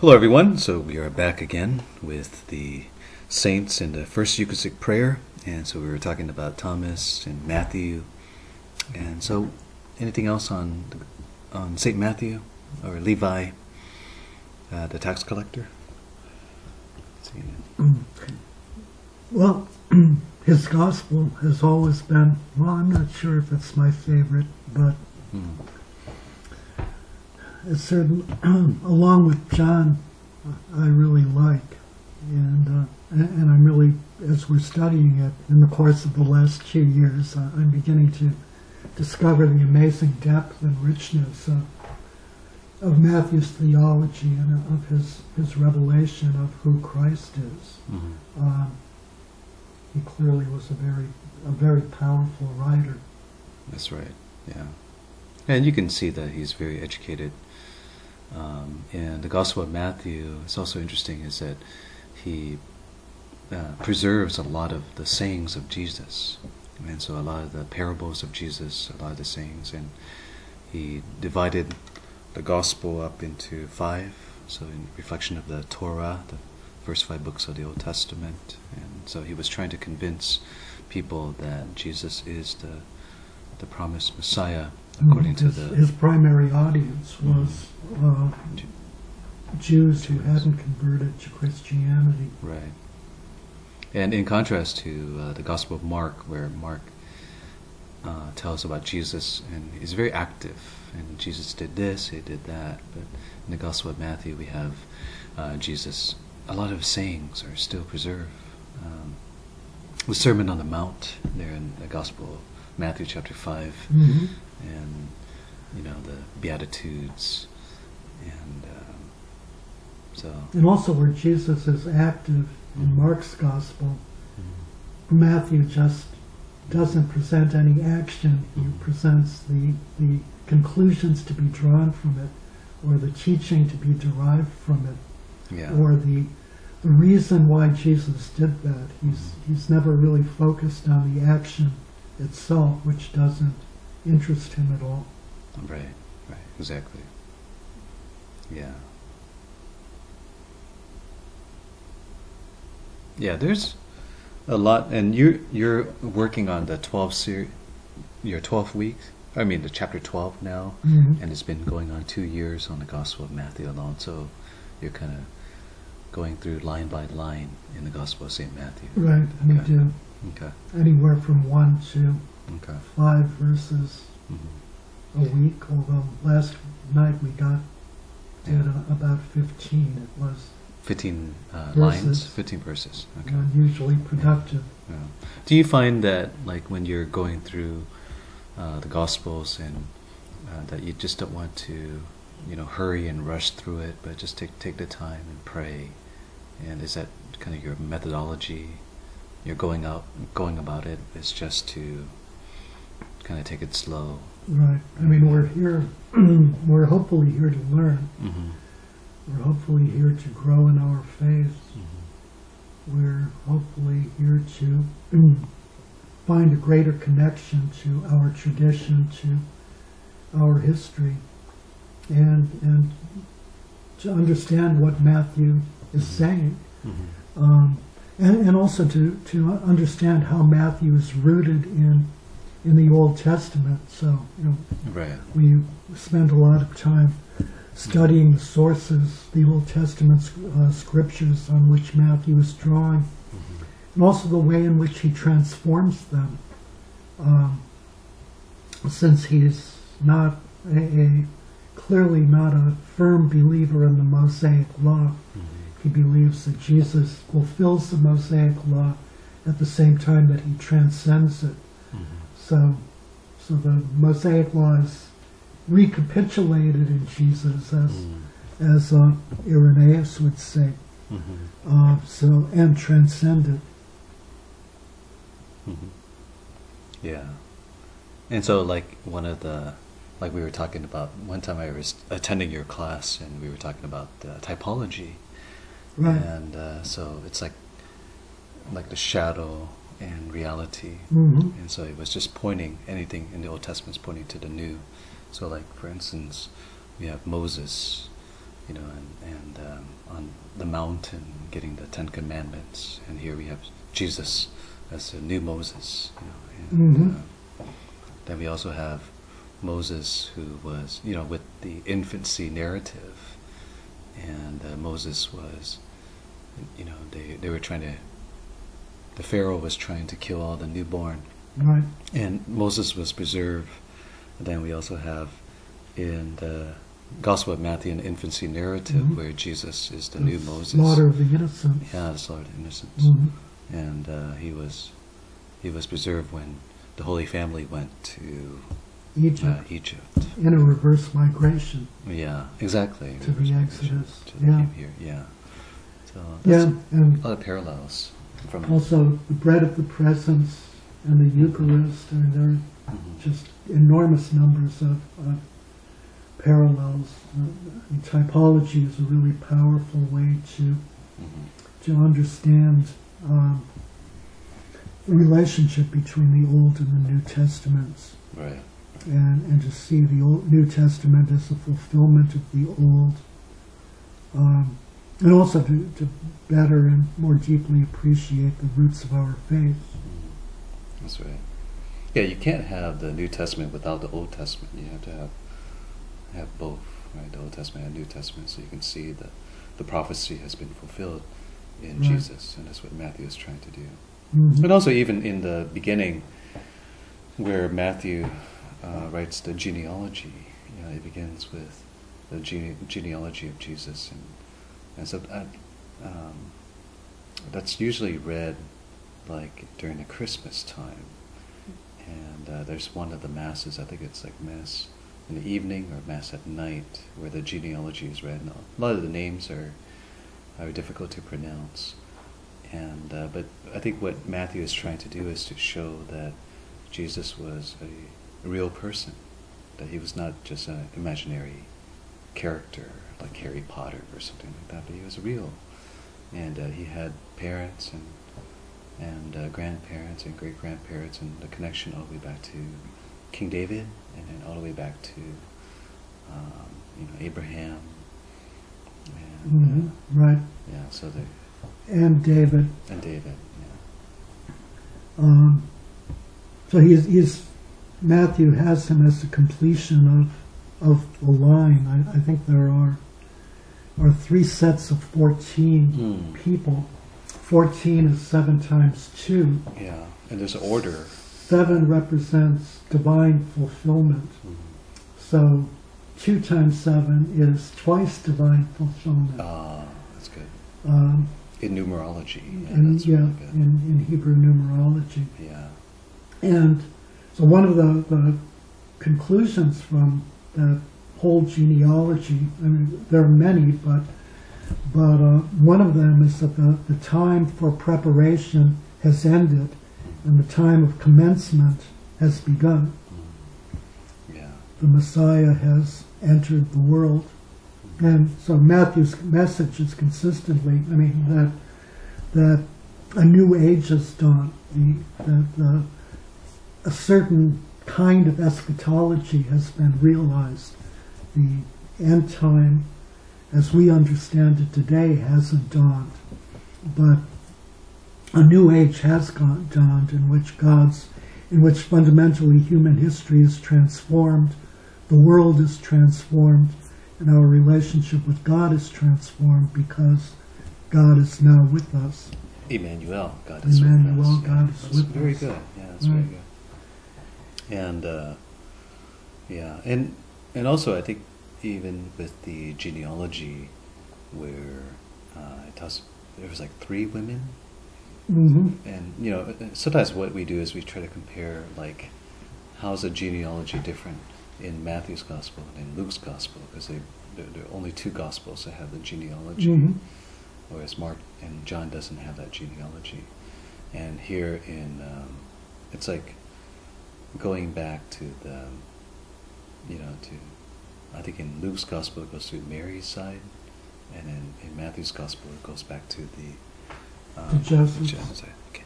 Hello, everyone. So we are back again with the saints in the first Eucharistic prayer, and so we were talking about Thomas and Matthew, and so anything else on Saint Matthew or Levi, the tax collector? Let's see. Well, his gospel has always been, well, I'm not sure if it's my favorite, but it's certain, along with John, I really like. And I'm really, as we're studying it in the course of the last few years, I'm beginning to discover the amazing depth and richness of Matthew's theology and of his revelation of who Christ is. Mm-hmm. He clearly was a very powerful writer. That's right, yeah. And you can see that he's very educated. In the Gospel of Matthew, it's also interesting is that he preserves a lot of the sayings of Jesus. And so a lot of the parables of Jesus, a lot of the sayings, and he divided the Gospel up into 5, so in reflection of the Torah, the first 5 books of the Old Testament. And so he was trying to convince people that Jesus is the promised Messiah, according to his primary audience was Jews who hadn't converted to Christianity. Right. And in contrast to the Gospel of Mark, where Mark tells about Jesus, and he's very active, and Jesus did this, he did that. But in the Gospel of Matthew, we have Jesus. A lot of sayings are still preserved. The Sermon on the Mount, there in the Gospel of Matthew chapter 5, and the Beatitudes, and and also where Jesus is active in Mark's Gospel, Matthew just doesn't present any action. He presents the conclusions to be drawn from it, or the teaching to be derived from it, or the reason why Jesus did that. He's never really focused on the action itself, which doesn't interest him at all. Right, exactly. Yeah. Yeah, there's a lot, and you're working on the 12th your 12th week. I mean, the chapter 12 now, and it's been going on 2 years on the Gospel of Matthew alone. So you're kind of going through line by line in the Gospel of Saint Matthew. Right, and we do anywhere from 1 to 5 verses a week. Although last night we did about 15. It was 15 lines, 15 verses. Okay. Unusually productive. Yeah. Do you find that, like, when you're going through the Gospels, and that you just don't want to, hurry and rush through it, but just take the time and pray? And is that kind of your methodology? You're going about it is just to kind of take it slow. Right. I mean, we're here. We're hopefully here to learn. We're hopefully here to grow in our faith. We're hopefully here to find a greater connection to our tradition, to our history, and to understand what Matthew is saying, and also to understand how Matthew is rooted in the Old Testament. So we spend a lot of time studying the sources, the Old Testament scriptures on which Matthew is drawing, and also the way in which he transforms them. Since he's not clearly not a firm believer in the Mosaic Law, he believes that Jesus fulfills the Mosaic Law at the same time that he transcends it. So the Mosaic Law is recapitulated in Jesus, as Irenaeus would say, and transcended. Yeah. And so, like, like we were talking about, one time I was attending your class, and we were talking about typology. Right. And so it's like the shadow and reality. And so it was just pointing, anything in the Old Testament is pointing to the New. So, like, for instance, we have Moses, and on the mountain getting the Ten Commandments, and here we have Jesus as the new Moses, and then we also have Moses, who was, with the infancy narrative, and Moses was, they were trying to, the Pharaoh was trying to kill all the newborn, Right. and Moses was preserved. And then we also have in the Gospel of Matthew an infancy narrative where Jesus is the new Moses. Slaughter of the innocents. Yeah, the slaughter of the innocents. And he was preserved when the Holy Family went to Egypt. Egypt. In a reverse migration. Yeah, exactly. To the Exodus. To the Here. Yeah. So Yeah, that's and a lot of parallels from also the bread of the presence and the Eucharist, and there are just enormous numbers of parallels. Typology is a really powerful way to understand the relationship between the Old and the New Testaments. Right. And to see the New Testament as a fulfillment of the Old, and also to better and more deeply appreciate the roots of our faith. That's right. Yeah, you can't have the New Testament without the Old Testament. You have to have both, right? The Old Testament and New Testament, so you can see that the prophecy has been fulfilled in Jesus, and that's what Matthew is trying to do. And also, even in the beginning, where Matthew writes the genealogy, it begins with the genealogy of Jesus, and so that's usually read like during the Christmas time. And there's one of the masses, I think it's like Mass in the evening or Mass at night, where the genealogy is read. And a lot of the names are difficult to pronounce. And but I think what Matthew is trying to do is to show that Jesus was a real person, that he was not just an imaginary character like Harry Potter or something like that, but he was real. And he had parents and grandparents and great-grandparents, and the connection all the way back to King David, and then all the way back to Abraham. And, right. Yeah. So they. And David. And David. Yeah. So he's Matthew has him as the completion of the line. I think there are 3 sets of 14 people. 14 is 7 times 2. Yeah, and there's an order. 7 represents divine fulfillment. So 2 times 7 is twice divine fulfillment. That's good. In numerology. Yeah, that's really good. In Hebrew numerology. Yeah. And so one of the conclusions from that whole genealogy, I mean, there are many, but one of them is that the time for preparation has ended and the time of commencement has begun. Yeah. The Messiah has entered the world. And so Matthew's message is consistently, that a new age has dawned. A certain kind of eschatology has been realized. The end time, as we understand it today, hasn't dawned, but a new age has dawned in which fundamentally human history is transformed, the world is transformed, and our relationship with God is transformed because God is now with us. Emmanuel, God is with us. God is with us. Very good. Yeah, that's very good. And and also I think even with the genealogy, where it tells there was like 3 women, and sometimes what we do is we try to compare like how's a genealogy different in Matthew's gospel and in Luke's gospel, because there are only 2 gospels that have the genealogy, whereas Mark and John doesn't have that genealogy. And here in it's like going back to the I think in Luke's gospel it goes to Mary's side, and in Matthew's gospel it goes back to the Joseph. Okay.